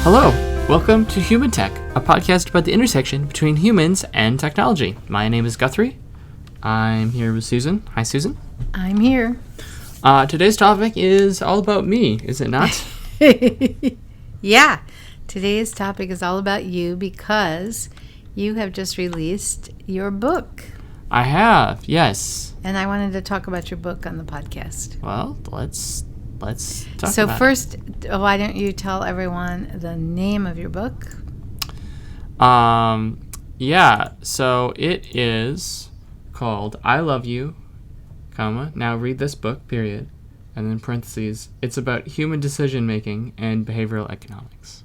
Hello, welcome to Human Tech, a podcast about the intersection between humans and technology. My name is Guthrie. I'm here with Susan. Hi, Susan. I'm here. Today's topic is all about me, is it not? Yeah. Today's topic is all about you because you have just released your book. I have, yes. And I wanted to talk about your book on the podcast. Well, let's talk So about first, why don't you tell everyone the name of your book? Yeah, so it is called I Love You, comma, now read this book, period, and then parentheses, it's about human decision-making and behavioral economics.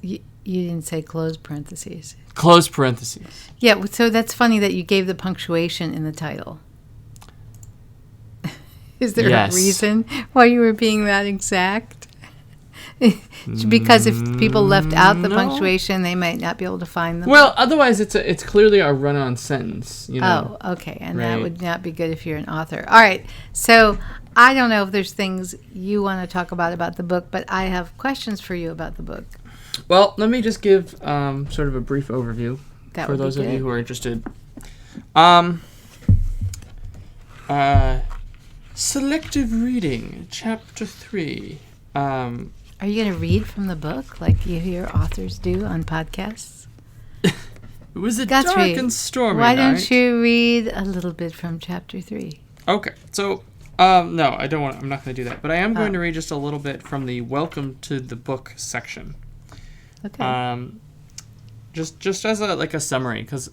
You didn't say close parentheses. Close parentheses. Yeah, so that's funny that you gave the punctuation in the title. Is there a reason why you were being that exact? Because if people left out the punctuation, they might not be able to find them. Well, otherwise it's clearly a run-on sentence, you know. Oh, okay. And that would not be good if you're an author. All right. So I don't know if there's things you want to talk about the book, but I have questions for you about the book. Well, let me just give sort of a brief overview for those of you who are interested. Selective reading, chapter 3. Are you going to read from the book like you hear authors do on podcasts? It was a Guthrie, dark and stormy why night. don't you read a little bit from chapter 3? Okay, so no, I don't want. I'm not going to do that, but I am going to read just a little bit from the Welcome to the Book section. Okay. Just as a summary, because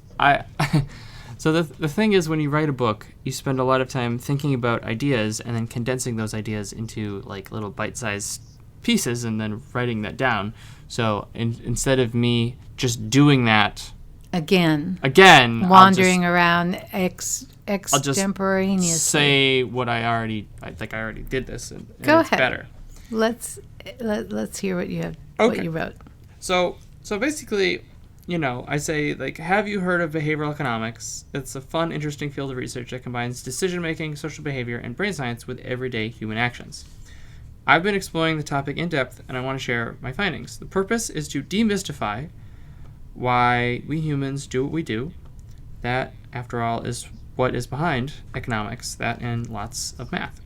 So the thing is, when you write a book, you spend a lot of time thinking about ideas and then condensing those ideas into like little bite-sized pieces and then writing that down. So instead of me just doing that again, wandering around extemporaneously, I'll just say what I already did this, and Go it's ahead. better. Let's hear what you have. Okay. What you wrote. So basically, I say, have you heard of behavioral economics? It's a fun, interesting field of research that combines decision-making, social behavior, and brain science with everyday human actions. I've been exploring the topic in depth, and I want to share my findings. The purpose is to demystify why we humans do what we do. That, after all, is what is behind economics, that and lots of math.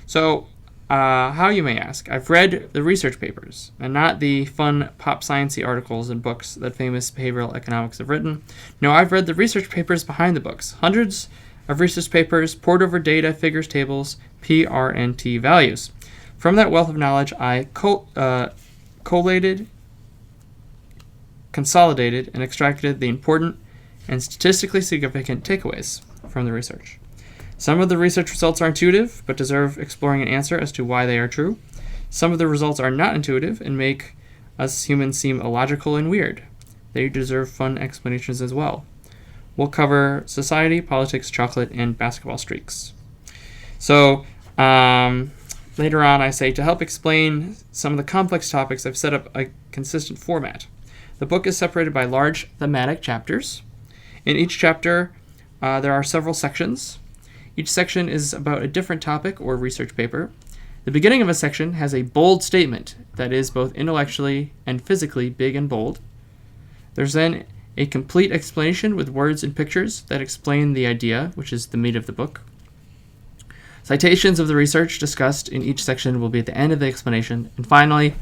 So, how, you may ask? I've read the research papers, and not the fun pop science-y articles and books that famous behavioral economics have written. No, I've read the research papers behind the books. Hundreds of research papers, poured over data, figures, tables, P, R, and T values. From that wealth of knowledge, I collated, consolidated, and extracted the important and statistically significant takeaways from the research. Some of the research results are intuitive, but deserve exploring an answer as to why they are true. Some of the results are not intuitive and make us humans seem illogical and weird. They deserve fun explanations as well. We'll cover society, politics, chocolate, and basketball streaks. So, later on I say, to help explain some of the complex topics, I've set up a consistent format. The book is separated by large thematic chapters. In each chapter, there are several sections. Each section is about a different topic or research paper. The beginning of a section has a bold statement that is both intellectually and physically big and bold. There's then a complete explanation with words and pictures that explain the idea, which is the meat of the book. Citations of the research discussed in each section will be at the end of the explanation. And finally,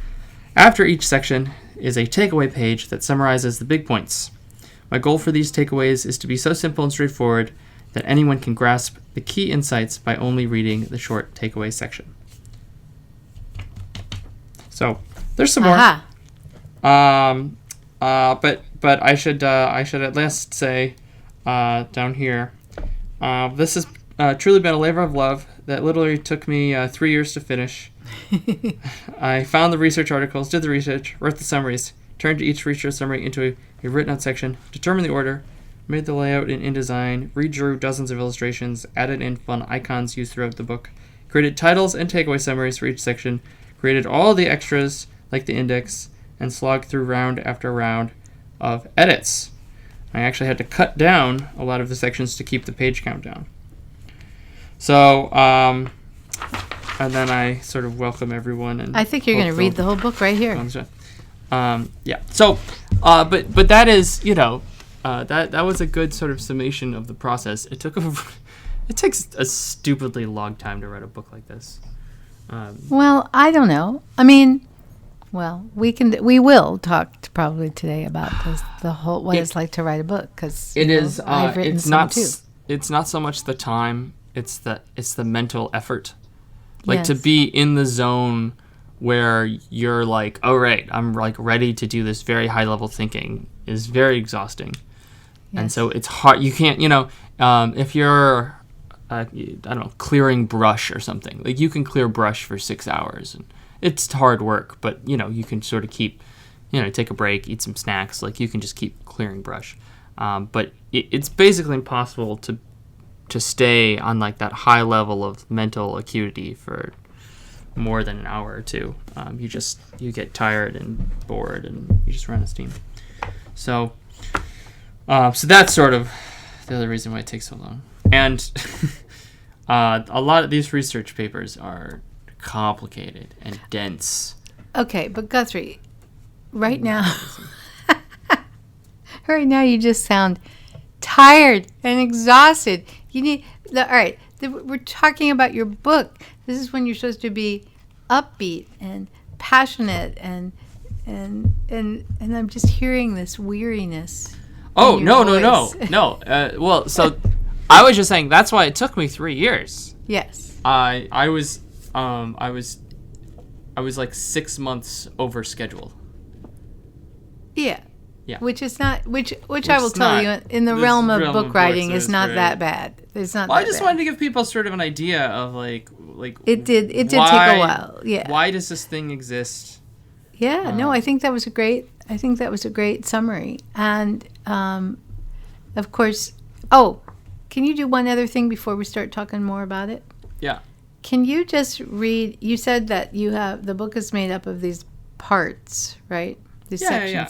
after each section is a takeaway page that summarizes the big points. My goal for these takeaways is to be so simple and straightforward that anyone can grasp the key insights by only reading the short takeaway section. So there's some more. But I should at least say down here, this has truly been a labor of love that literally took me 3 years to finish. I found the research articles, did the research, wrote the summaries, turned each research summary into a written out section, determined the order, made the layout in InDesign, redrew dozens of illustrations, added in fun icons used throughout the book, created titles and takeaway summaries for each section, created all the extras like the index, and slogged through round after round of edits. I actually had to cut down a lot of the sections to keep the page count down. So and then I sort of welcome everyone. And I think you're going to read the whole book right here. Yeah. So, but that is, that was a good sort of summation of the process. It takes a stupidly long time to write a book like this. Well, I don't know. I mean, well, we will talk probably today about the whole what it's like to write a book, because I've written some too. It's not so much the time; it's the mental effort. Like, Yes. to be in the zone where you're like, oh right, I'm like ready to do this very high level thinking is very exhausting, and Yes. so it's hard. You can't, if you're I don't know, clearing brush or something. Like, you can clear brush for 6 hours, and it's hard work, but, you can sort of keep, take a break, eat some snacks. Like, you can just keep clearing brush. But it's basically impossible to stay on, like, that high level of mental acuity for more than an hour or two. You get tired and bored, and you just run out of steam. So that's sort of the other reason why it takes so long. And a lot of these research papers are complicated and dense. Okay, but Guthrie, right now you just sound tired and exhausted. You need all right. We're talking about your book. This is when you're supposed to be upbeat and passionate, and I'm just hearing this weariness. Oh, in no. your voice. Well, so I was just saying that's why it took me 3 years. Yes. I was like 6 months over schedule. Yeah. Yeah. Which is not which I will is tell not- you, in the this realm of realm book of writing books is is not very- that bad. It's not Well, that I just bad. wanted to give people sort of an idea of like It did take why- a while. Yeah. Why does this thing exist? Yeah, no, I think that was a great summary. And of course, can you do one other thing before we start talking more about it? Yeah. Can you just read, you said that the book is made up of these parts, right? These sections. Yeah.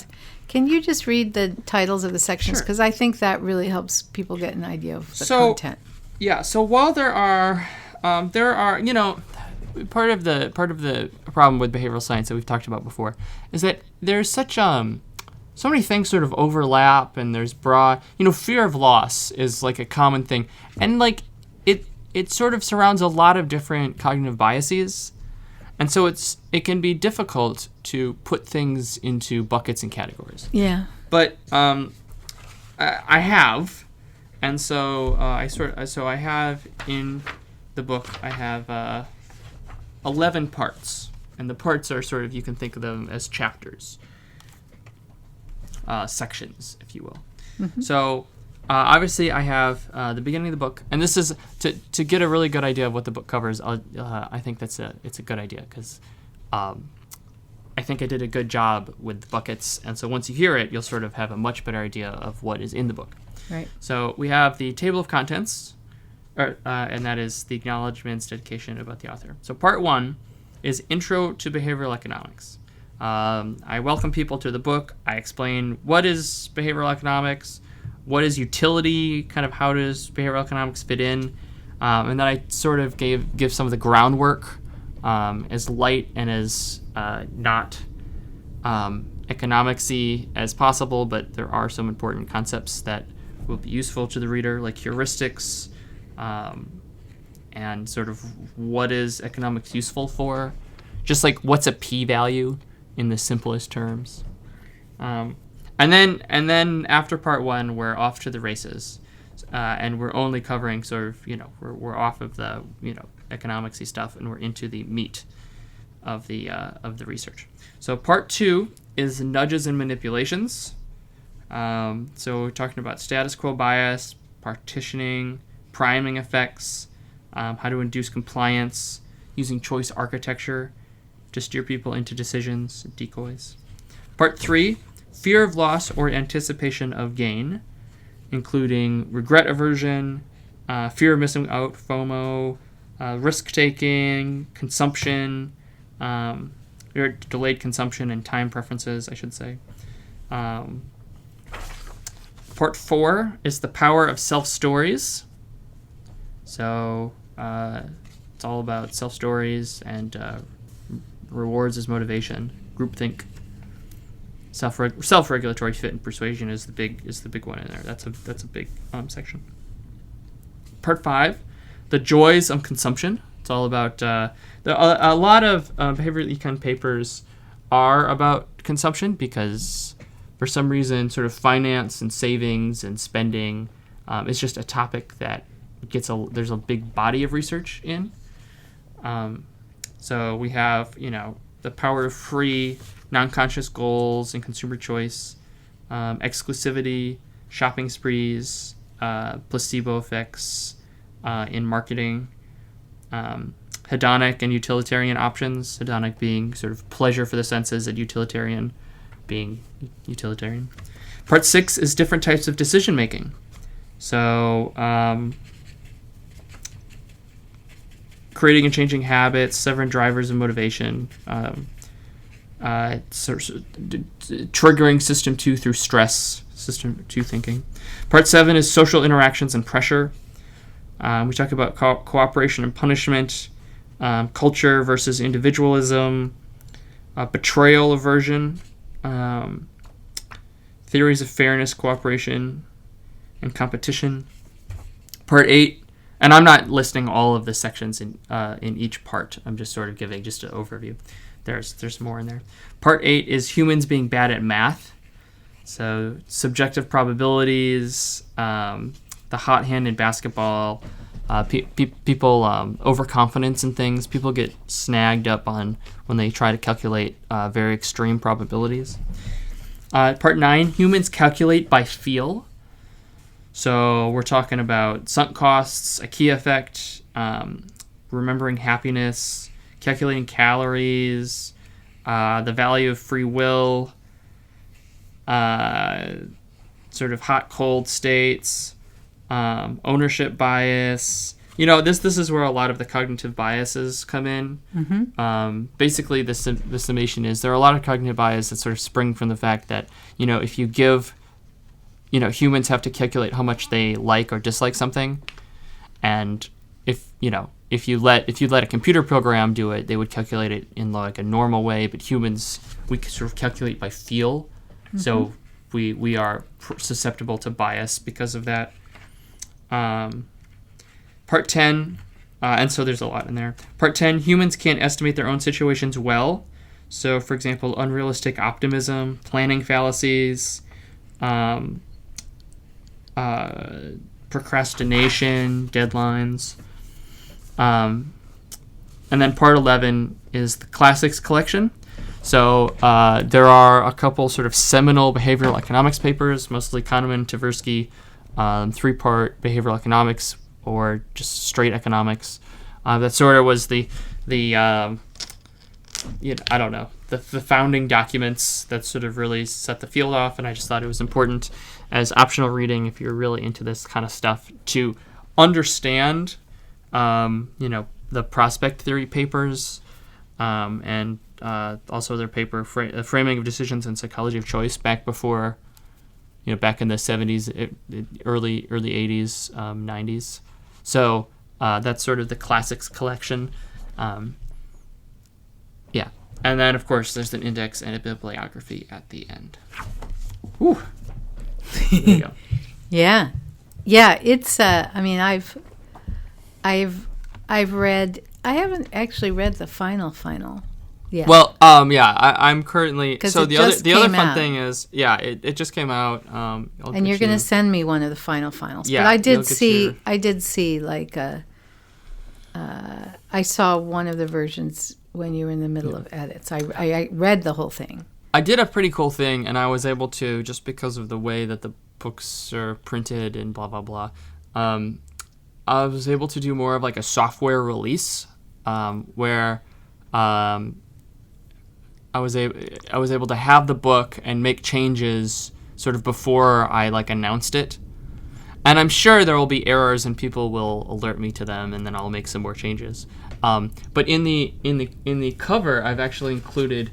Can you just read the titles of the sections? Sure. Because I think that really helps people get an idea of the So- content. Yeah. So while there are, part of the problem with behavioral science that we've talked about before is that there's such so many things sort of overlap, and there's broad, fear of loss is like a common thing, and like it sort of surrounds a lot of different cognitive biases, and so it can be difficult to put things into buckets and categories. Yeah. But I have, and so I have in the book, I have 11 parts, and the parts are sort of, you can think of them as chapters, sections, if you will. Mm-hmm. So obviously I have the beginning of the book, and this is to get a really good idea of what the book covers. I think it's a good idea, because I think I did a good job with the buckets, and so once you hear it, you'll sort of have a much better idea of what is in the book. Right. So we have the table of contents, and that is the acknowledgments, dedication about the author. So part 1 is Intro to Behavioral Economics. I welcome people to the book. I explain what is behavioral economics, what is utility, kind of how does behavioral economics fit in, and then I sort of give some of the groundwork, as light and as not economics-y as possible, but there are some important concepts that will be useful to the reader, like heuristics, and sort of what is economics useful for, just like what's a p-value in the simplest terms. And then after part 1, we're off to the races, and we're only covering sort of, we're off of the, economics-y stuff, and we're into the meat of the research. So part 2 is nudges and manipulations. So we're talking about status quo bias, partitioning, priming effects, how to induce compliance, using choice architecture to steer people into decisions, decoys. Part 3, fear of loss or anticipation of gain, including regret aversion, fear of missing out, FOMO, risk-taking, consumption, or delayed consumption and time preferences, I should say. Part 4 is the power of self-stories. So It's all about self stories and rewards as motivation. Groupthink. Self-regulatory fit and persuasion is the big one in there. That's a big section. Part 5, the joys of consumption. It's all about a lot of behavioral econ papers are about consumption because for some reason sort of finance and savings and spending is just a topic that there's a big body of research in. So we have the power of free non-conscious goals and consumer choice, exclusivity, shopping sprees, placebo effects in marketing, hedonic and utilitarian options, hedonic being sort of pleasure for the senses and utilitarian being utilitarian. Part 6 is different types of decision making. So creating and changing habits, seven drivers of motivation, triggering system 2 through stress, system 2 thinking. Part 7 is social interactions and pressure. We talk about cooperation and punishment, culture versus individualism, betrayal aversion, theories of fairness, cooperation, and competition. Part 8, and I'm not listing all of the sections in each part. I'm just sort of giving just an overview. There's more in there. Part 8 is humans being bad at math. So subjective probabilities, the hot hand in basketball, people overconfidence in things. People get snagged up on when they try to calculate very extreme probabilities. Part 9, humans calculate by feel. So we're talking about sunk costs, a key effect, remembering happiness, calculating calories, the value of free will, sort of hot-cold states, ownership bias. This is where a lot of the cognitive biases come in. Mm-hmm. Basically, the summation is there are a lot of cognitive biases that sort of spring from the fact that, if you give, humans have to calculate how much they like or dislike something, and if you let a computer program do it, they would calculate it in like a normal way. But humans, we sort of calculate by feel, mm-hmm. So we are susceptible to bias because of that. Part 10, and so there's a lot in there. Part 10, humans can't estimate their own situations well. So, for example, unrealistic optimism, planning fallacies, procrastination, deadlines. And then part 11 is the classics collection. So there are a couple sort of seminal behavioral economics papers, mostly Kahneman, Tversky, 3-part behavioral economics or just straight economics. That sort of was the founding documents that sort of really set the field off, and I just thought it was important as optional reading if you're really into this kind of stuff to understand, the prospect theory papers, and also their paper, Framing of Decisions and Psychology of Choice, back before, back in the 70s, early 80s, 90s. So that's sort of the classics collection. Yeah. And then, of course, there's an index and a bibliography at the end. Whew. There you go. Yeah. It's. I've read. I haven't actually read the final. Yeah. Well, I'm currently. So the other fun thing is, it just came out. And you're going to send me one of the finals. Yeah. But I did see like I saw one of the versions when you were in the middle of edits. I read the whole thing. I did a pretty cool thing, and I was able to, just because of the way that the books are printed and blah, blah, blah, I was able to do more of like a software release, where I was able to have the book and make changes sort of before I announced it. And I'm sure there will be errors and people will alert me to them, and then I'll make some more changes. But in the cover, I've actually included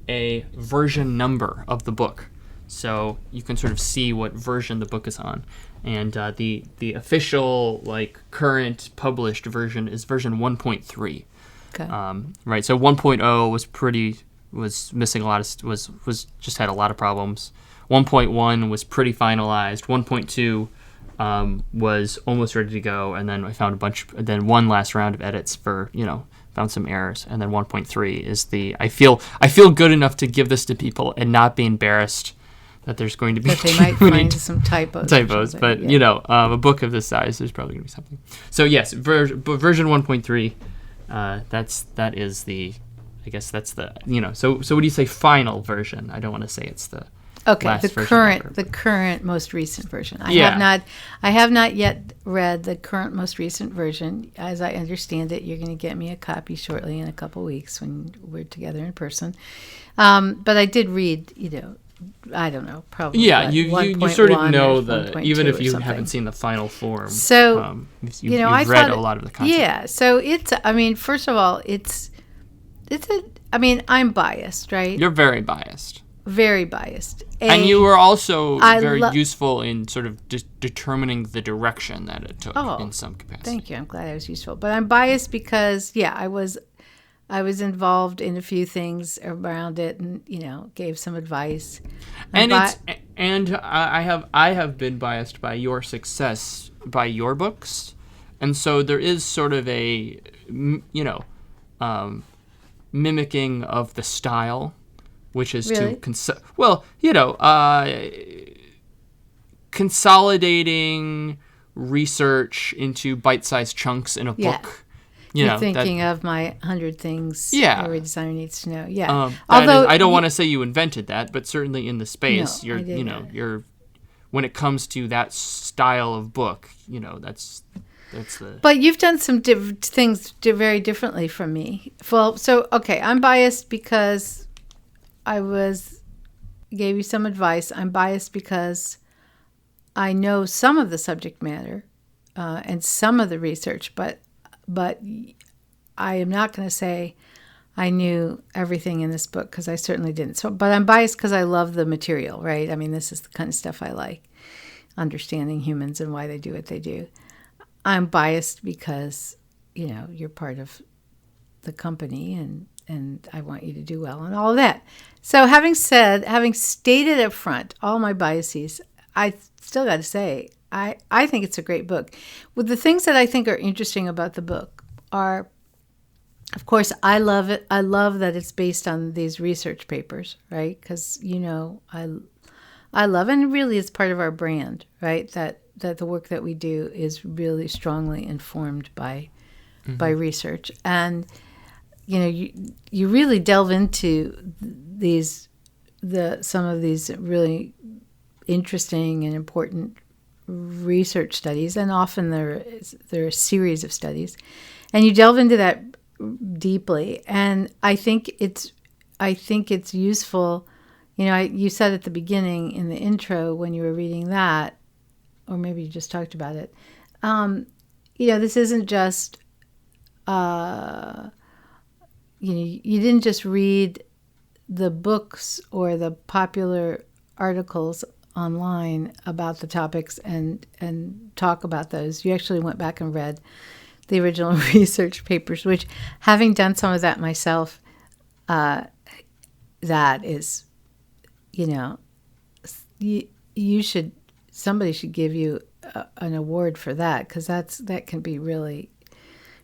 a version number of the book. so you can sort of see what version the book is on. And the official, like, current published version is version 1.3. Okay. Right. So 1.0 was missing a lot of was just had a lot of problems. 1.1 was pretty finalized. 1.2 was almost ready to go, and then I found then one last round of edits for, found some errors, and then 1.3 is I feel good enough to give this to people and not be embarrassed that there's going to be But they might find some typos. But a book of this size, there's probably going to be something. So yes, version 1.3. That is the, I guess that's the, So what do you say final version? I don't want to say it's the last version. The current most recent version. I have not yet read the current most recent version. As I understand it, you're going to get me a copy shortly in a couple weeks when we're together in person. But I did read, I don't know, probably. Yeah, you sort of know even if you haven't seen the final form. So, you've read a lot of the content. Yeah, so first of all, I'm biased, right? You're very biased. Very biased. And you were also very useful in sort of determining the direction that it took in some capacity. Thank you. I'm glad I was useful. But I'm biased because, I was involved in a few things around it, and gave some advice. I have been biased by your success by your books, and so there is sort of a mimicking of the style, which is really? Consolidating research into bite-sized chunks in a book. You're thinking of my 100 things every designer needs to know. Yeah. Although I don't want to say you invented that, but certainly in the space, you're when it comes to that style of book, that's the. But you've done some things very differently from me. Well, so okay, I'm biased because gave you some advice. I'm biased because I know some of the subject matter and some of the research, but I am not going to say I knew everything in this book, because I certainly didn't. So, but I'm biased because I love the material, right? I mean, this is the kind of stuff I like, understanding humans and why they do what they do. I'm biased because, you're part of the company, and I want you to do well and all of that. So having stated up front all my biases, I still got to say, I think it's a great book. Well, the things that I think are interesting about the book are, of course, I love it. I love that it's based on these research papers, right? Because, I love, and really it's part of our brand, right? That the work that we do is really strongly informed by research. And, you really delve into some of these really interesting and important research studies, and often there are a series of studies, and you delve into that deeply. And I think it's useful. You said at the beginning in the intro when you were reading that, or maybe you just talked about it. This isn't just you didn't just read the books or the popular articles online about the topics and talk about those. You actually went back and read the original research papers, which, having done some of that myself, that is, somebody should give you an award for that, because that can be really,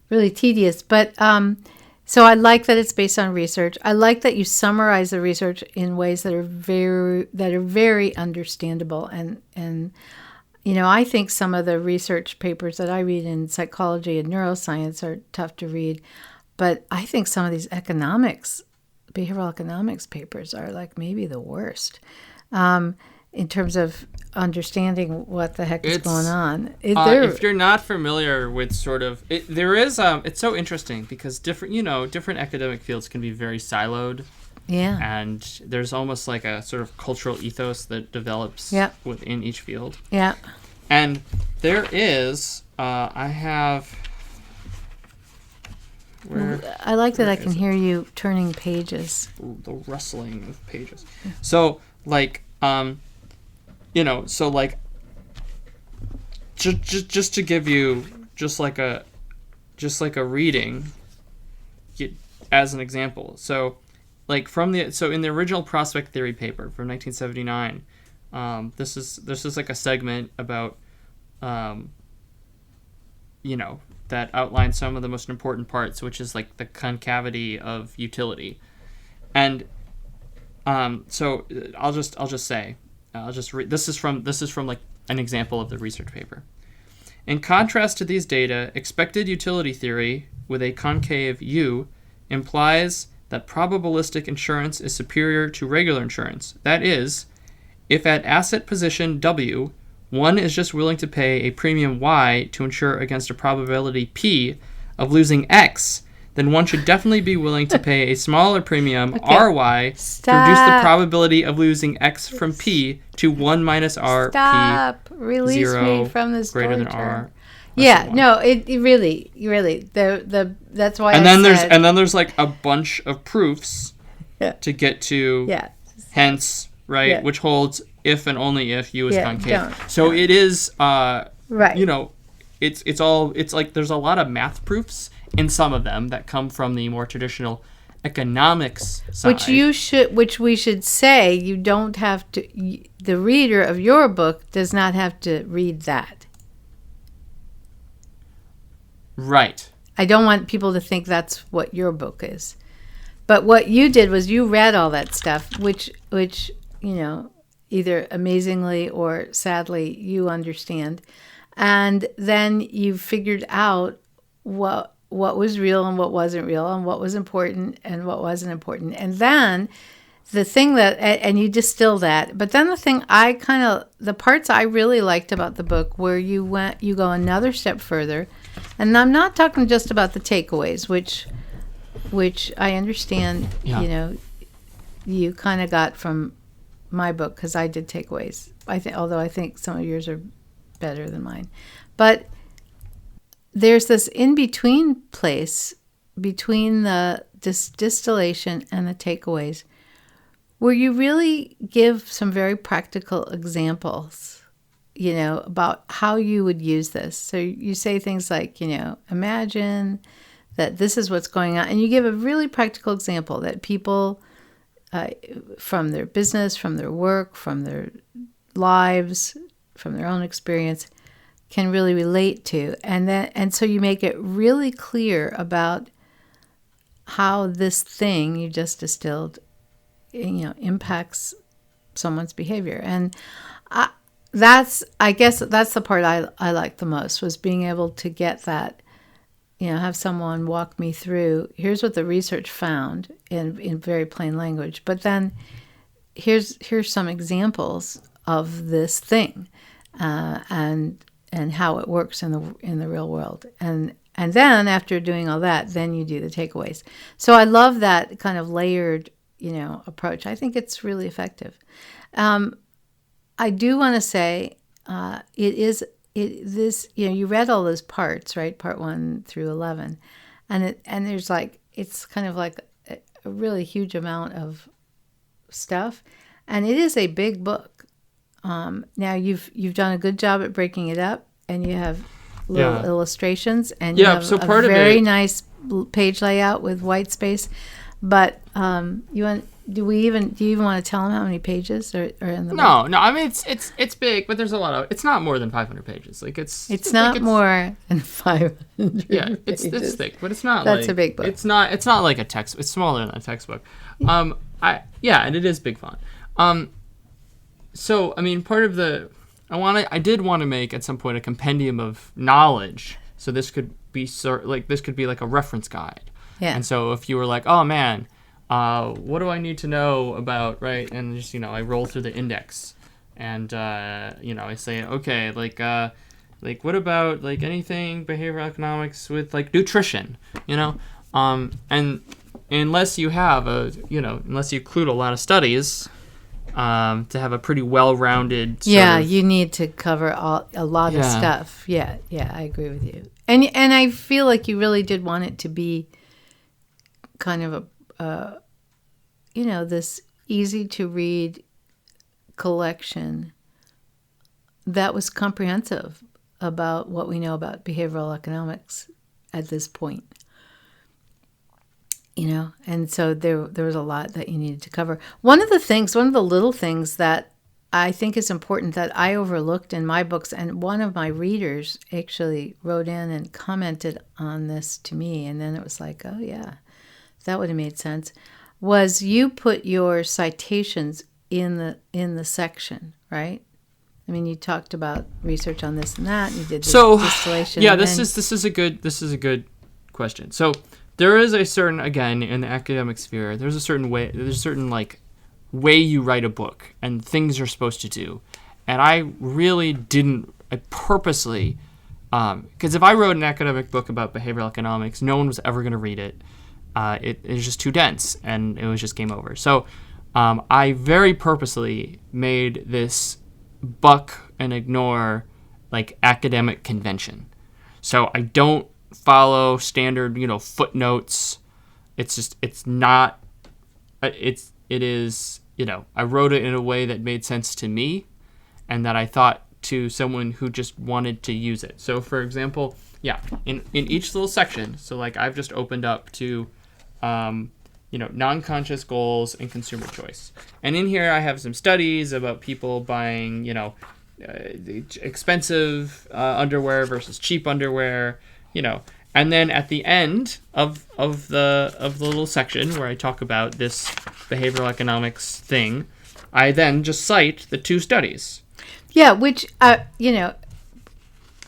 really tedious. But so I like that it's based on research. I like that you summarize the research in ways that are very understandable. And I think some of the research papers that I read in psychology and neuroscience are tough to read, but I think some of these behavioral economics papers are like maybe the worst in terms of understanding what the heck is going on. If you're not familiar with sort of there is it's so interesting because different academic fields can be very siloed. Yeah. And there's almost like a sort of cultural ethos that develops within each field. Yeah. And there is I have I like that I can hear you turning pages. The rustling of pages. So, like, So like, just to give you just like a reading as an example. So like in the original prospect theory paper from 1979, this is like a segment about that outlines some of the most important parts, which is like the concavity of utility. And so I'll just read. This is from like an example of the research paper. In contrast to these data, expected utility theory with a concave U implies that probabilistic insurance is superior to regular insurance. That is, if at asset position W, one is just willing to pay a premium Y to insure against a probability P of losing X, then one should definitely be willing to pay a smaller premium RY to reduce the probability of losing X from P to 1 minus R Stop. P Release 0 me from this greater than torture. R. Yeah, no, it really that's why And I then said, there's like a bunch of proofs to get to hence, right, Yeah. which holds if and only if U is concave. Don't. It is right. It's like there's a lot of math proofs in some of them that come from the more traditional economics side. Which we should say you don't have to. The reader of your book does not have to read that. Right. I don't want people to think that's what your book is. But what you did was you read all that stuff, which either amazingly or sadly you understand, and then you figured out what was real and what wasn't real, and what was important and what wasn't important, and then the thing and you distill that. But then the parts I really liked about the book where you go another step further, and I'm not talking just about the takeaways, which I understand. Yeah. You kind of got from my book because I did takeaways. Although I think some of yours are better than mine, but there's this in-between place between the distillation and the takeaways where you really give some very practical examples, about how you would use this. So you say things like, imagine that this is what's going on. And you give a really practical example that people from their business, from their work, from their lives, from their own experience can really relate to. And so you make it really clear about how this thing you just distilled impacts someone's behavior. And I guess that's the part I liked the most, was being able to get that, have someone walk me through, here's what the research found in very plain language, but then here's some examples of this thing, and how it works in the real world. And then after doing all that, then you do the takeaways. So I love that kind of layered approach. I think it's really effective. I do want to say you read all those parts, right? Part 1 through 11, and there's it's kind of like a really huge amount of stuff, and it is a big book. Now you've done a good job at breaking it up, and you have little illustrations, and you have a very nice page layout with white space. But do you even want to tell them how many pages are in the book? No. I mean, it's big, but there's a lot of. It's not more than 500 pages. It's not more than 500. Yeah, it's thick, but it's not. That's a big book. It's not like a text. It's smaller than a textbook. And it is big font. So I mean, part of I did want to make at some point a compendium of knowledge. So this could be like a reference guide. Yeah. And so if you were like, oh man, what do I need to know about, right? And just, I roll through the index, and, I say, okay, what about, anything behavioral economics with, nutrition, and unless you have unless you include a lot of studies, to have a pretty well-rounded you need to cover a lot of stuff. Yeah, I agree with you. And I feel like you really did want it to be kind of this easy to read, collection that was comprehensive about what we know about behavioral economics at this point. And so there was a lot that you needed to cover. One of the little things that I think is important that I overlooked in my books, and one of my readers actually wrote in and commented on this to me, and then it was like, oh yeah, that would have made sense, was you put your citations in the section, right? I mean, you talked about research on this and that, and you did distillation. Yeah, this is a good question. So there is a certain, again, in the academic sphere, there's a certain way you write a book and things you're supposed to do. And I purposely, because if I wrote an academic book about behavioral economics, no one was ever going to read it. It was just too dense, and it was just game over. So I very purposely made this buck and ignore academic convention. So I don't follow standard, footnotes. It is, I wrote it in a way that made sense to me and that I thought to someone who just wanted to use it. So for example, in each little section, so I've just opened up to, non-conscious goals and consumer choice. And in here I have some studies about people buying, expensive underwear versus cheap underwear, and then at the end of the little section where I talk about this behavioral economics thing, I then just cite the two studies. Yeah, which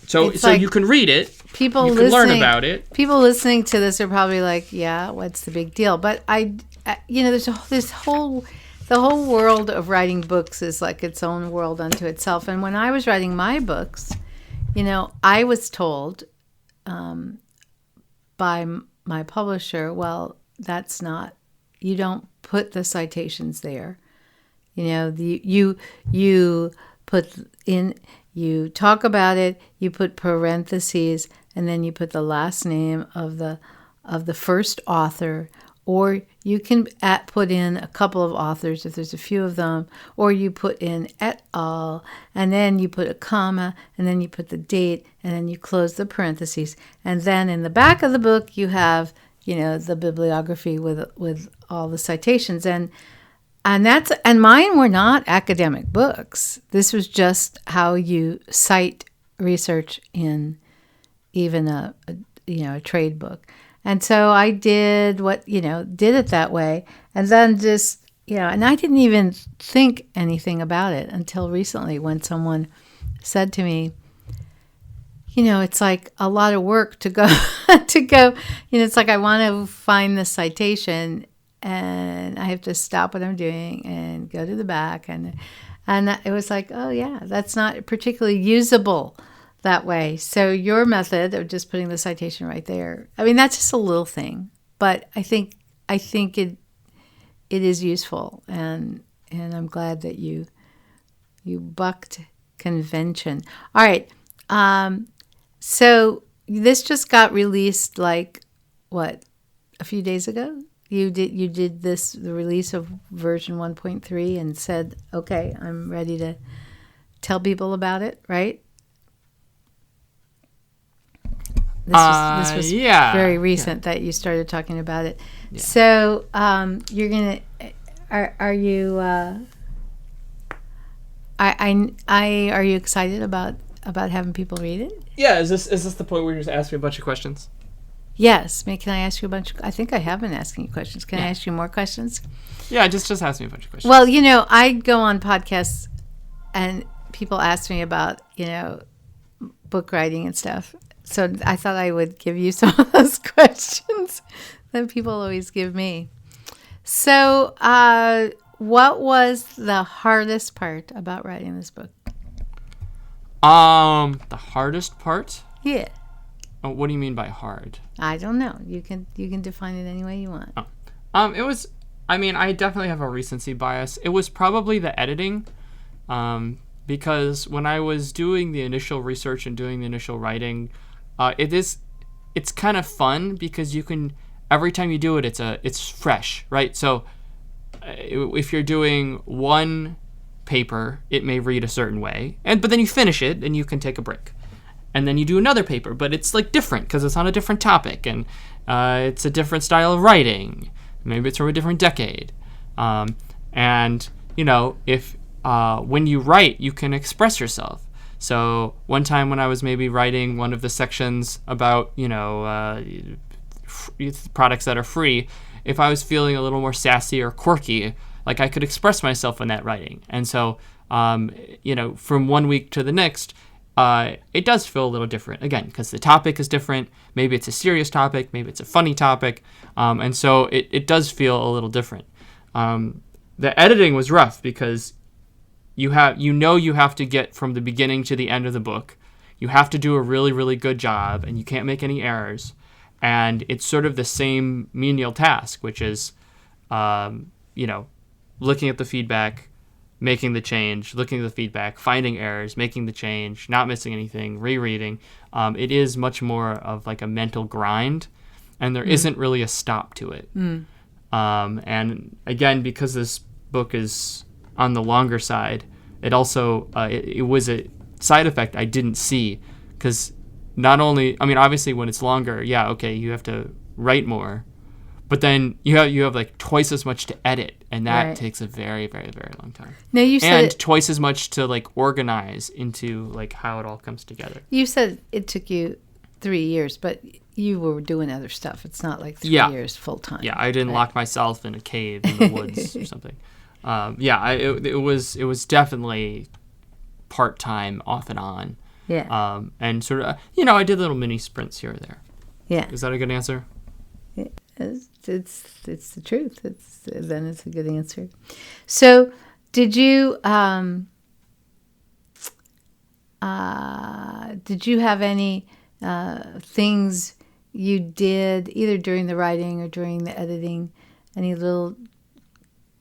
So you can read it. You can learn about it. People listening to this are probably like, "Yeah, what's the big deal?" But there's the whole world of writing books is like its own world unto itself. And when I was writing my books, I was told by my publisher, well, that's not, you don't put the citations there. You put in, you talk about it, you put parentheses, and then you put the last name of the first author, or you can put in a couple of authors if there's a few of them, or you put in et al, and then you put a comma, and then you put the date, and then you close the parentheses. And then in the back of the book, you have, the bibliography with all the citations. And mine were not academic books. This was just how you cite research in even a trade book. And so I did did it that way. And then just, and I didn't even think anything about it until recently when someone said to me, it's like a lot of work to go, it's like I want to find the citation and I have to stop what I'm doing and go to the back. And it was like, oh yeah, that's not particularly usable that way. So your method of just putting the citation right there, I mean, that's just a little thing, but I think it is useful, and I'm glad that you bucked convention. All right. So this just got released a few days ago? You did the release of version 1.3 and said, okay, I'm ready to tell people about it, right? This was very recent that you started talking about it. Yeah. So you're gonna are you are you excited about having people read it? Yeah. Is this the point where you just ask me a bunch of questions? Yes. Can I ask you a bunch? I think I have been asking you questions. Can I ask you more questions? Yeah. Just ask me a bunch of questions. Well, I go on podcasts and people ask me about book writing and stuff. So I thought I would give you some of those questions that people always give me. So what was the hardest part about writing this book? The hardest part? Yeah. Oh, what do you mean by hard? I don't know. You can define it any way you want. It was, I definitely have a recency bias. It was probably the editing. Because when I was doing the initial research and doing the initial writing, it's kind of fun because you can, every time you do it, it's fresh, right? So if you're doing one paper, it may read a certain way, but then you finish it and you can take a break. And then you do another paper, but it's like different because it's on a different topic, and it's a different style of writing. Maybe it's from a different decade. And, if when you write, you can express yourself. So one time when I was maybe writing one of the sections about, products that are free, if I was feeling a little more sassy or quirky, like I could express myself in that writing. And so, from one week to the next, it does feel a little different, again, because the topic is different. Maybe it's a serious topic, maybe it's a funny topic, and so it does feel a little different. The editing was rough because you have to get from the beginning to the end of the book. You have to do a really, really good job, and you can't make any errors. And it's sort of the same menial task, which is, looking at the feedback, making the change, looking at the feedback, finding errors, making the change, not missing anything, rereading. It is much more of like a mental grind, and there isn't really a stop to it. And again, because this book is on the longer side, it also, it was a side effect I didn't see, because not only, obviously when it's longer, you have to write more, but then you have like twice as much to edit, and that takes a very, very, very long time. Now you said, and twice as much to like organize into like how it all comes together. You said it took you 3 years, but you were doing other stuff. It's not like 3 years full time. Yeah, I didn't lock myself in a cave in the woods or something. It was definitely part time, off and on. Yeah. And sort of, I did little mini sprints here or there. Yeah. Is that a good answer? It's the truth. It's a good answer. So, did you have any things you did either during the writing or during the editing? Any little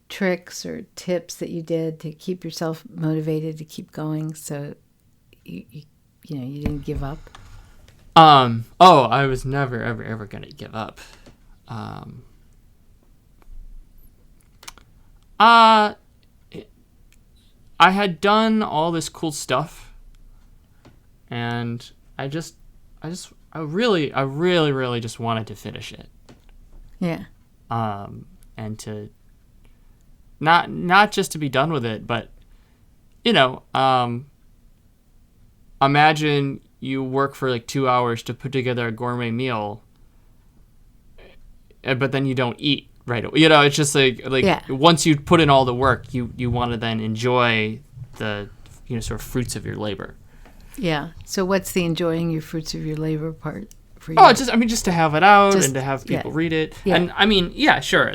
tricks or tips that you did to keep yourself motivated to keep going, so you didn't give up? I was never ever gonna give up. I had done all this cool stuff, and I really just wanted to finish it. Yeah. And to not just to be done with it, but imagine you work for like 2 hours to put together a gourmet meal, but then you don't eat right away. It's just like once you put in all the work, you want to then enjoy the sort of fruits of your labor. Yeah. So what's the enjoying your fruits of your labor part for you? Oh, just to have it out and to have people read it. Yeah. And sure.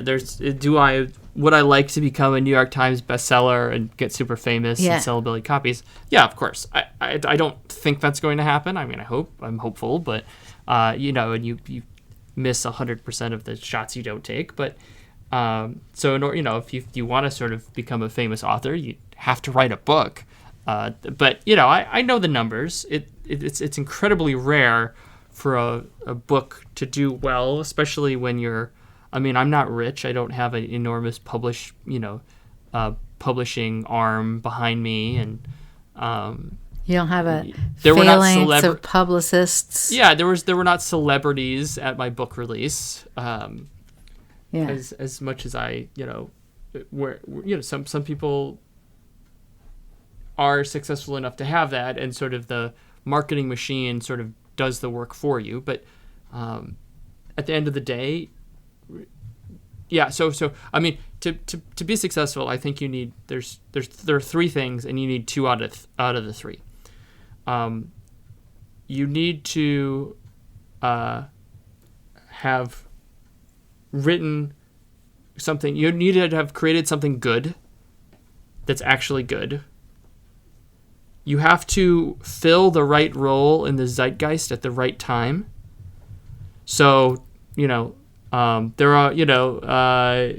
Would I like to become a New York Times bestseller and get super famous and sell a billion copies? Yeah, of course. I don't think that's going to happen. I'm hopeful, but and you miss 100% of the shots you don't take. But so in order, if you want to sort of become a famous author, you have to write a book. But I know the numbers. It's incredibly rare for a book to do well, especially when you're. I'm not rich. I don't have an enormous publishing arm behind me, and you don't have a phalanx of publicists. Yeah, there were not celebrities at my book release. As much as I, where some people are successful enough to have that, and sort of the marketing machine sort of does the work for you. But at the end of the day, to be successful, I think you need there are three things, and you need two out of the three. You need to have written something. You need to have created something good that's actually good. You have to fill the right role in the zeitgeist at the right time. So, there are,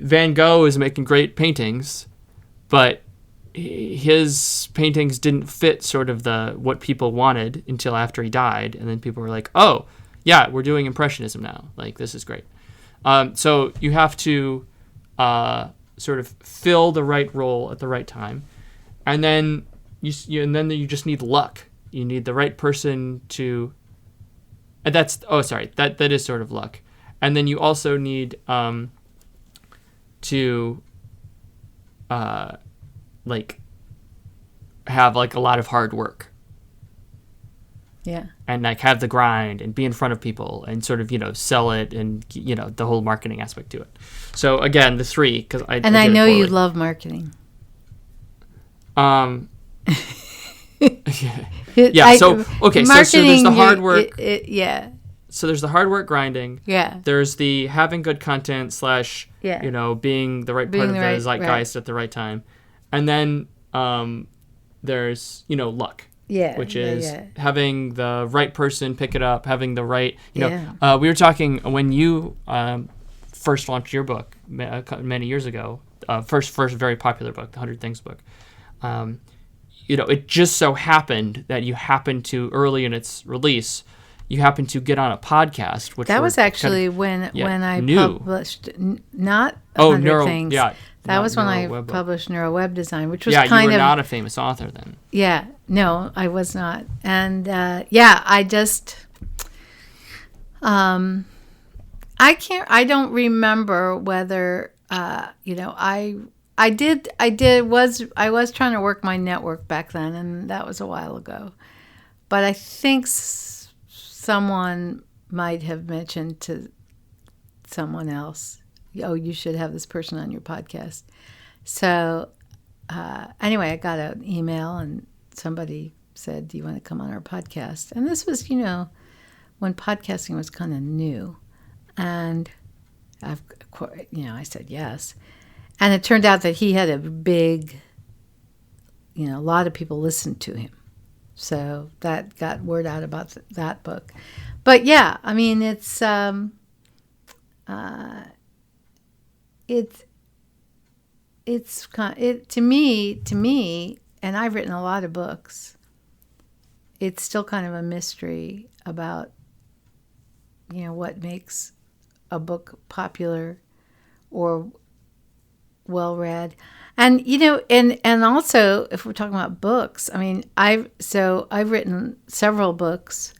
Van Gogh is making great paintings, but his paintings didn't fit sort of what people wanted until after he died. And then people were like, oh, yeah, we're doing Impressionism now. Like, this is great. So you have to sort of fill the right role at the right time. and then you just need luck. You need the right person to, and that is sort of luck. And then you also need to like have like a lot of hard work. Yeah. And like have the grind and be in front of people and sort of, sell it and, the whole marketing aspect to it. So again, the 3, because I know you love marketing. Yeah. So there's the hard work. Yeah. So there's the hard work grinding. Yeah. There's the having good content / being the right part of the zeitgeist at the right time. And then there's, luck. Yeah. Which is having the right person pick it up, having the right, we were talking when you first launched your book many years ago, first very popular book, the 100 Things book. It just so happened that you happened to, early in its release, you happened to get on a podcast. Which that was actually when I published not 100 Things. Yeah. That was when I published Neuro Web Design, which was you were not a famous author then. Yeah, no, I was not. And I just, I don't remember whether, I was trying to work my network back then, and that was a while ago. But I think someone might have mentioned to someone else, oh, you should have this person on your podcast. So anyway, I got an email and somebody said, do you want to come on our podcast? And this was, when podcasting was kind of new. And I said yes. And it turned out that he had a big, a lot of people listened to him. So that got word out about that book. But yeah, I mean, it's to me, and I've written a lot of books, it's still kind of a mystery about, what makes a book popular or well-read. And, and also, if we're talking about books, I mean, I've written several books,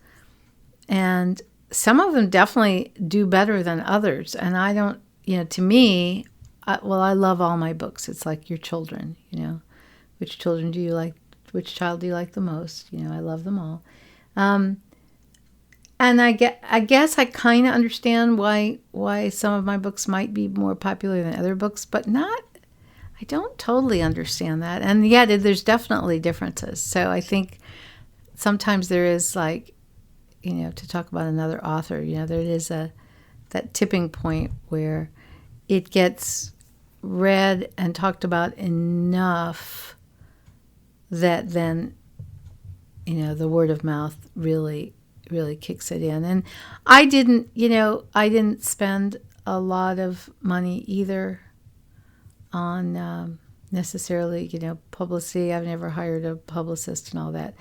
and some of them definitely do better than others. And I don't, to me, I love all my books. It's like your children, which children do you like? Which child do you like the most? I love them all. And I guess I kind of understand why some of my books might be more popular than other books, but I don't totally understand that. And yet there's definitely differences. So I think sometimes there is to talk about another author, there is that tipping point where it gets read and talked about enough that then, the word of mouth really kicks it in. And I didn't spend a lot of money either on necessarily, publicity. I've never hired a publicist and all that.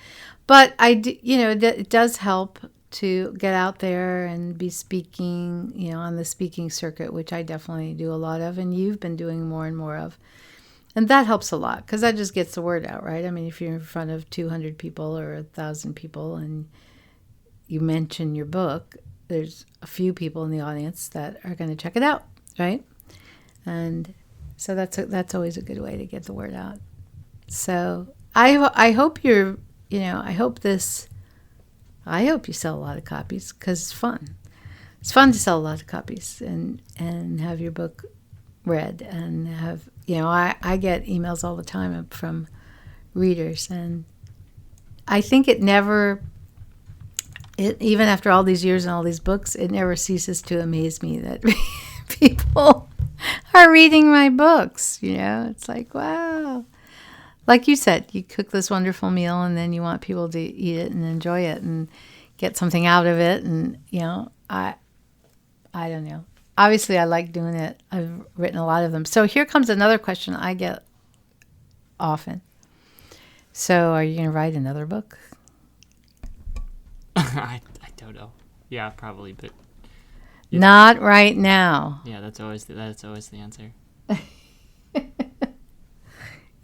But it does help to get out there and be speaking, on the speaking circuit, which I definitely do a lot of, and you've been doing more and more of. And that helps a lot because that just gets the word out, right? I mean, if you're in front of 200 people or 1,000 people and you mention your book, there's a few people in the audience that are going to check it out, right? And so that's always a good way to get the word out. So I hope you're, I hope you sell a lot of copies because it's fun. It's fun to sell a lot of copies and have your book read and have, I get emails all the time from readers, and I think even after all these years and all these books, it never ceases to amaze me that people are reading my books. It's like, wow. Like you said, you cook this wonderful meal and then you want people to eat it and enjoy it and get something out of it. And, I don't know. Obviously, I like doing it. I've written a lot of them. So here comes another question I get often. So are you going to write another book? I don't know. Yeah, probably, but not right now. Yeah, that's always the answer.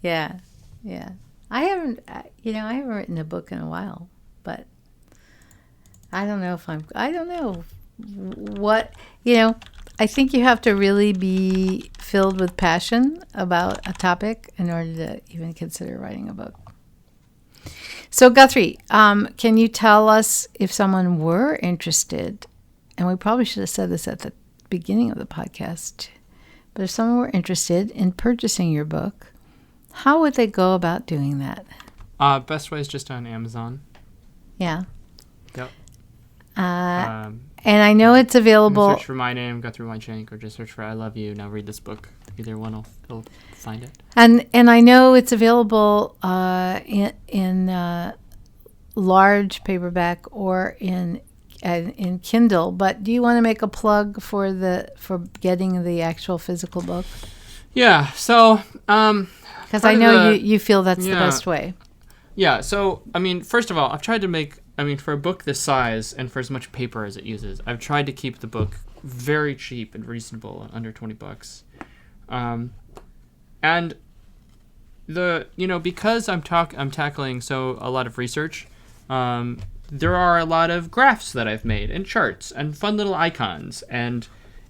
Yeah. I haven't, I haven't written a book in a while, but I don't know I don't know what, I think you have to really be filled with passion about a topic in order to even consider writing a book. So Guthrie, can you tell us if someone were interested, and we probably should have said this at the beginning of the podcast, but if someone were interested in purchasing your book, how would they go about doing that? Best way is just on Amazon. Yeah. Yep. And I know it's available. Search for my name, Guthrie Weinschenk, or just search for I Love You. Now read this book. Either one will find it. And I know it's available in large paperback or in Kindle. But do you want to make a plug for getting the actual physical book? Yeah. So because I know you feel that's the best way. Yeah. So I mean, first of all, I've tried to make. I mean, for a book this size and for as much paper as it uses, I've tried to keep the book very cheap and reasonable, under $20. And because I'm tackling a lot of research, there are a lot of graphs that I've made and charts and fun little icons, and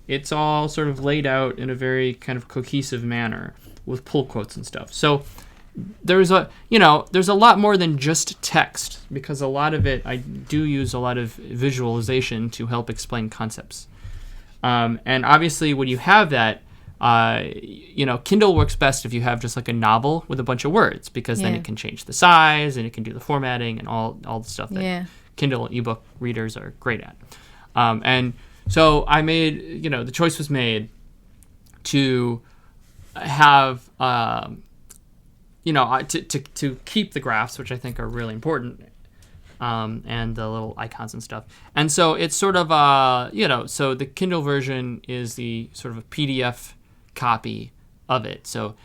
it's all sort of laid out in a very kind of cohesive manner with pull quotes and stuff. So there's a lot more than just text, because a lot of it, I do use a lot of visualization to help explain concepts. And obviously when you have that, Kindle works best if you have just like a novel with a bunch of words, because then it can change the size and it can do the formatting and all the stuff that Kindle ebook readers are great at. And so I made, the choice was made to have, to keep the graphs, which I think are really important, and the little icons and stuff. And so it's sort of, so the Kindle version is the sort of a PDF copy of it. So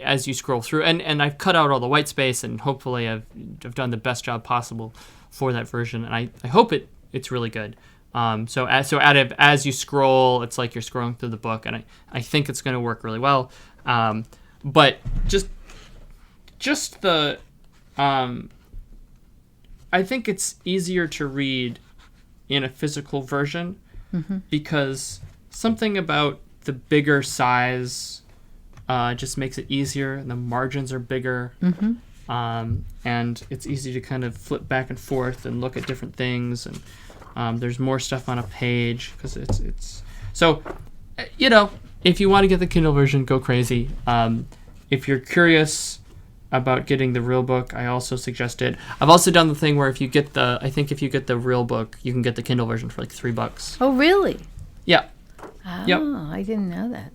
as you scroll through, and I've cut out all the white space, and hopefully I've done the best job possible for that version, and I hope it's really good. So as you scroll, it's like you're scrolling through the book, and I think it's going to work really well. But just the I think it's easier to read in a physical version, because something about the bigger size just makes it easier, and the margins are bigger, and it's easy to kind of flip back and forth and look at different things, and there's more stuff on a page because it's so if you want to get the Kindle version, go crazy. If you're curious about getting the real book, I also suggest it. I've also done the thing where if you get the real book, you can get the Kindle version for like $3. Oh, really? Yeah. Oh, yep. I didn't know that.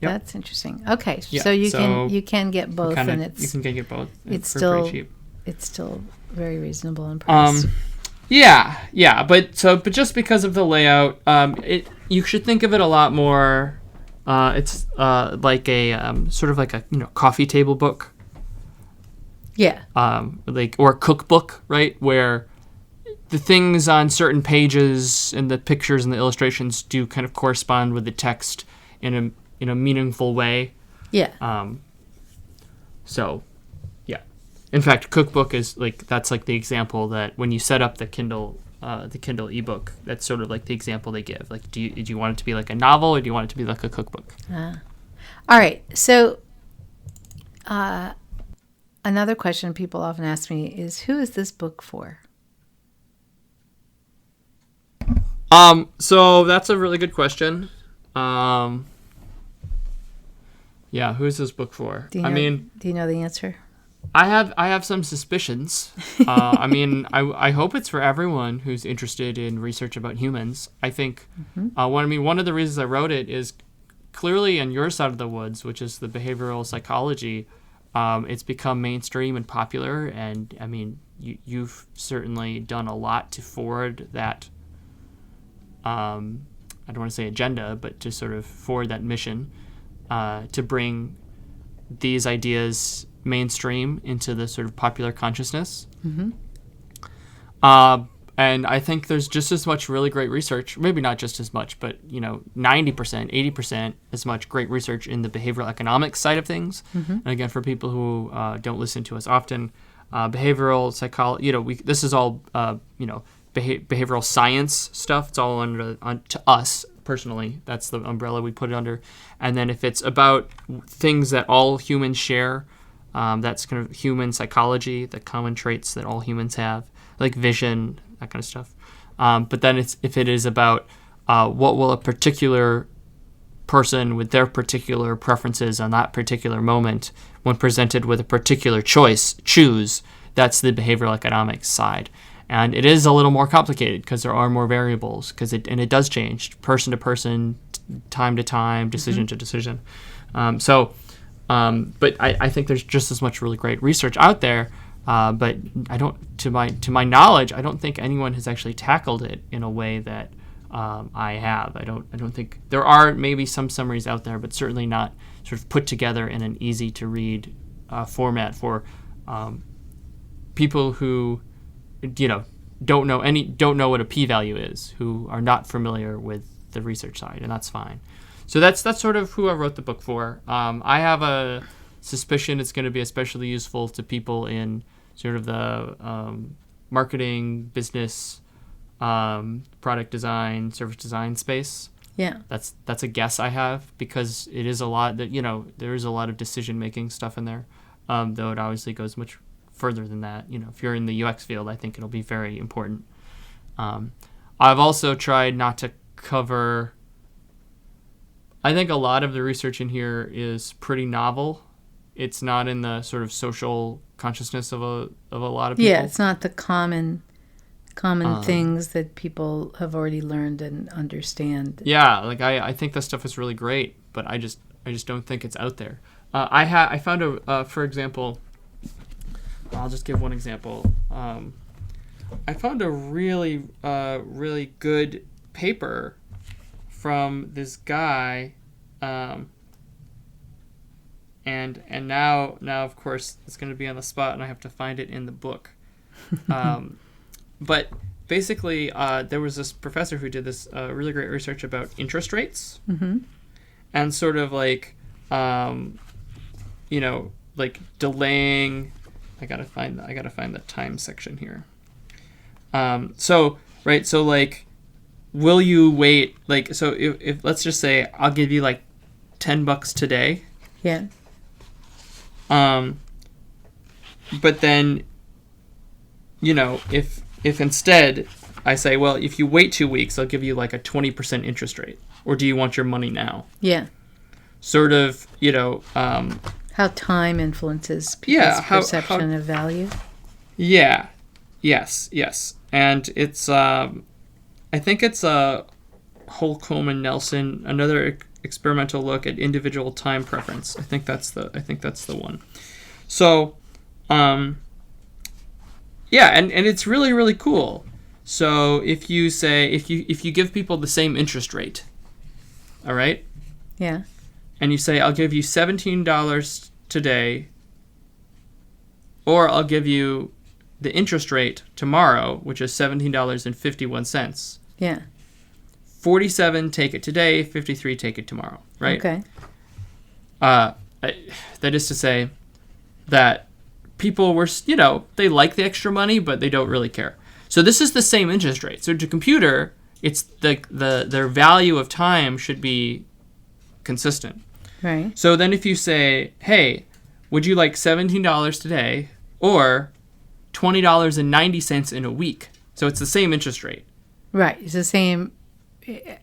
Yep. That's interesting. Okay, Yeah, so you can get both, and you can get both. It's for still pretty cheap. It's still very reasonable in price. But just because of the layout, you should think of it a lot more. It's like a sort of like a coffee table book. Yeah. Or a cookbook, right? Where the things on certain pages and the pictures and the illustrations do kind of correspond with the text in a meaningful way. Yeah. So, yeah. In fact, cookbook is that's like the example that when you set up the Kindle ebook, that's sort of like the example they give. Like, do you want it to be like a novel, or do you want it to be like a cookbook? All right. So, another question people often ask me is, who is this book for? So that's a really good question. Yeah, who is this book for? Do you know the answer? I have some suspicions. I hope it's for everyone who's interested in research about humans. I think one of the reasons I wrote it is clearly in your side of the woods, which is the behavioral psychology. It's become mainstream and popular, and I mean, you've certainly done a lot to forward that. I don't want to say agenda, but to sort of forward that mission, to bring these ideas mainstream into the sort of popular consciousness. And I think there's just as much really great research, maybe not just as much, but 90%, 80% as much great research in the behavioral economics side of things. And again, for people who don't listen to us often, behavioral psychology, this is all behavioral science stuff. It's all to us personally. That's the umbrella we put it under. And then if it's about things that all humans share, that's kind of human psychology, the common traits that all humans have, like vision, that kind of stuff. But then if it is about what will a particular person with their particular preferences on that particular moment, when presented with a particular choice, choose, that's the behavioral economics side. And it is a little more complicated because there are more variables, and it does change person to person, time to time, decision to decision. But I think there's just as much really great research out there. But I don't, to my knowledge, I don't think anyone has actually tackled it in a way that I have. I don't think there are maybe some summaries out there, but certainly not sort of put together in an easy to read format for people who don't know what a p-value is, who are not familiar with the research side, and that's fine. So that's sort of who I wrote the book for. I have a suspicion it's going to be especially useful to people in sort of the marketing, business, product design, service design space. Yeah. That's a guess I have, because it is a lot that, there is a lot of decision-making stuff in there, though it obviously goes much further than that. If you're in the UX field, I think it'll be very important. I've also tried not to cover... I think a lot of the research in here is pretty novel. It's not in the sort of social consciousness of a lot of people. Yeah, it's not the common things that people have already learned and understand. Yeah, like I think that stuff is really great, but I just don't think it's out there. I found for example, I'll just give one example. I found a really really good paper from this guy, and now of course it's going to be on the spot, and I have to find it in the book. But basically, there was this professor who did this really great research about interest rates, and sort of like like delaying. I gotta find the time section here. So like, will you wait? Like, so if let's just say I'll give you like $10 today. Yeah. But then, if instead I say, well, if you wait 2 weeks, I'll give you like a 20% interest rate, or do you want your money now? Yeah. Sort of, how time influences people's perception of value. Yeah. Yes. And it's, I think it's Holcomb and Nelson, another experimental look at individual time preference. I think that's the one. So, yeah, and it's really, really cool. So if you say, if you give people the same interest rate, all right? Yeah. And you say, I'll give you $17 today, or I'll give you the interest rate tomorrow, which is $17.51. Yeah. 47 take it today, 53 take it tomorrow, right? Okay. That is to say that people were, they like the extra money, but they don't really care. So this is the same interest rate. So to computer, it's their value of time should be consistent. Right. So then if you say, hey, would you like $17 today or $20.90 in a week? So it's the same interest rate. Right. It's the same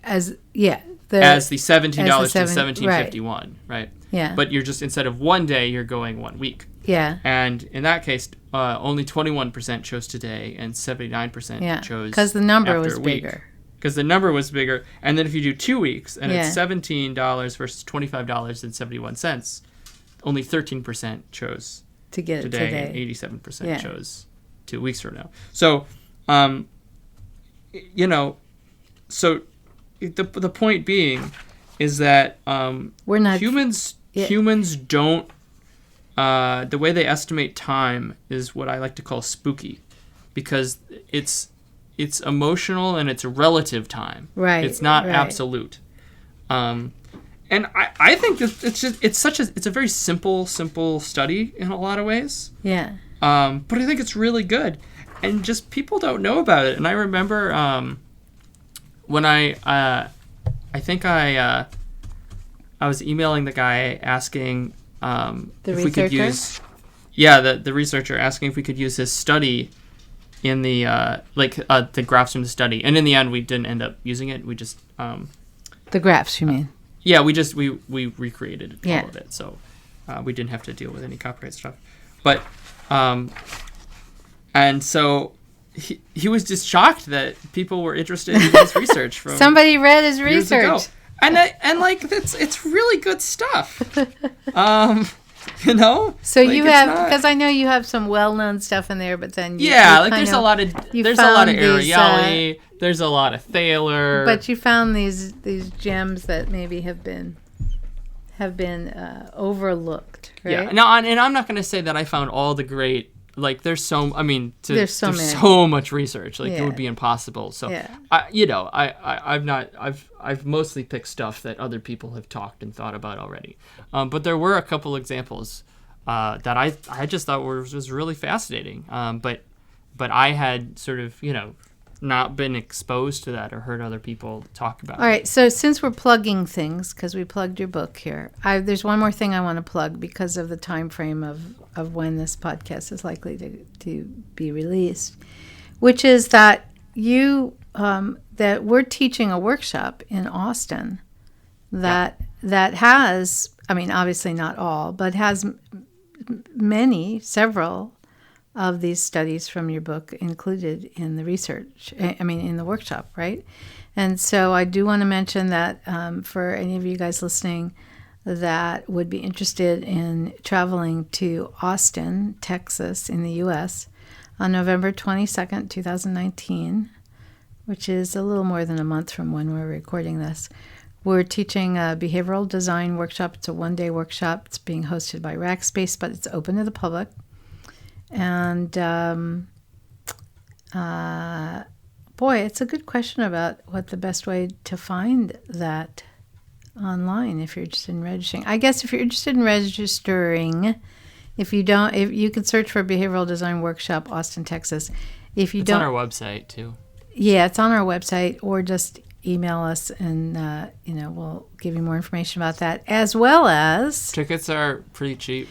as the $17 to $17.51, right? Yeah. But you're just, instead of 1 day, you're going 1 week. Yeah. And in that case, only 21% chose today and 79% chose because the number after was a week. bigger. Because the number was bigger. And then if you do 2 weeks and it's $17 versus $25.71, only 13% chose to get today, it today. and 87% chose 2 weeks from now. So, so the point being is that we're not humans don't. The way they estimate time is what I like to call spooky, because it's it's emotional and it's relative time. Right. It's not right. absolute. And I think it's a very simple study in a lot of ways. Yeah. But I think it's really good, and just people don't know about it. And I remember when I was emailing the guy asking if we could use, the researcher asking if we could use his study in the the graphs from the study, and in the end we didn't end up using it. We just the graphs, you mean? Yeah, we recreated all of it, so we didn't have to deal with any copyright stuff. But and so he was just shocked that people were interested in his research. From somebody read his research, ago. and it's really good stuff. So you have, because I know you have some well-known stuff in there, but then there's a lot of Ariely, there's a lot of Thaler, but you found these gems that maybe have been overlooked, right? Yeah. No, and I'm not going to say that I found all the great. There's so much research. It would be impossible. So, I've mostly picked stuff that other people have talked and thought about already. But there were a couple examples that I just thought was really fascinating. But I had sort of not been exposed to that or heard other people talk about it. All right, so since we're plugging things, because we plugged your book here, there's one more thing I want to plug because of the time frame of when this podcast is likely to be released, which is that that we're teaching a workshop in Austin that has, I mean, obviously not all, but has several of these studies from your book included in the research, in the workshop, right? And so I do want to mention that for any of you guys listening that would be interested in traveling to Austin, Texas, in the U.S. on November 22nd, 2019, which is a little more than a month from when we're recording this, we're teaching a behavioral design workshop. It's a one-day workshop. It's being hosted by Rackspace, but it's open to the public. And, boy, it's a good question about what the best way to find that online if you're interested in registering. I guess if you're interested in registering, if you can search for Behavioral Design Workshop, Austin, Texas. It's on our website, too. Yeah, it's on our website, or just email us and, we'll give you more information about that, as well as... Tickets are pretty cheap.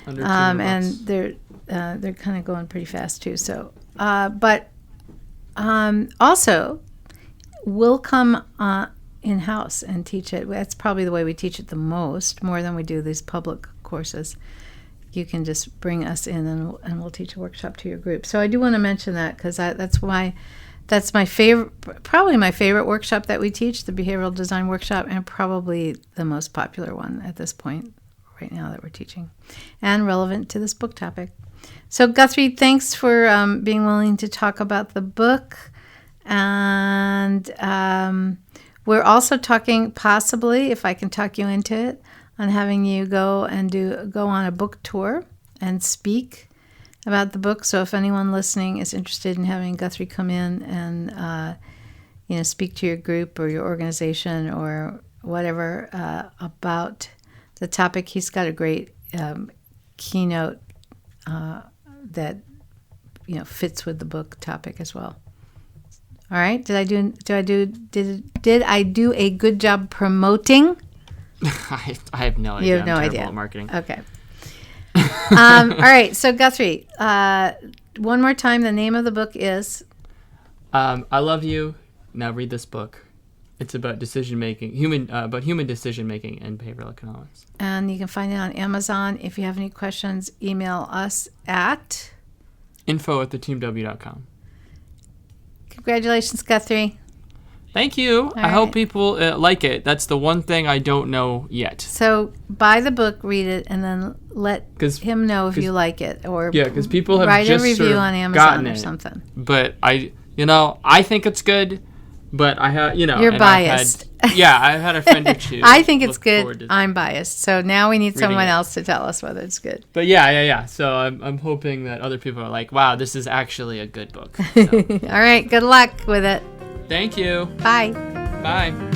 Under $200. And they're kind of going pretty fast too. So, but also, we'll come in-house and teach it. That's probably the way we teach it the most, more than we do these public courses. You can just bring us in and we'll teach a workshop to your group. So I do want to mention that because that's my favorite, probably my favorite workshop that we teach, the Behavioral Design Workshop, and probably the most popular one at this point right now that we're teaching, and relevant to this book topic. So Guthrie, thanks for being willing to talk about the book, and we're also talking, possibly, if I can talk you into it, on having you go on a book tour and speak about the book. So if anyone listening is interested in having Guthrie come in and speak to your group or your organization or whatever about the topic, he's got a great keynote that fits with the book topic as well. All right, did I do a good job promoting? I have no idea. You have no I'm idea. Terrible at marketing. Okay. All right, so Guthrie, one more time, the name of the book is? I Love You. Now read this book. It's about decision-making, human decision-making and behavioral economics. And you can find it on Amazon. If you have any questions, email us at info@theteamw.com. Congratulations, Guthrie. Thank you. I hope people like it. That's the one thing I don't know yet. So buy the book, read it, and then let him know if you like it. Or because people have write just a review sort of on Amazon or it, something. But I think it's good. But I have, You're and biased. I've had a friend or two. I think it's look forward good. to I'm biased. So now we need someone it. else to tell us whether it's good. But yeah. So I'm hoping that other people are like, wow, this is actually a good book. So. All right. Good luck with it. Thank you. Bye. Bye.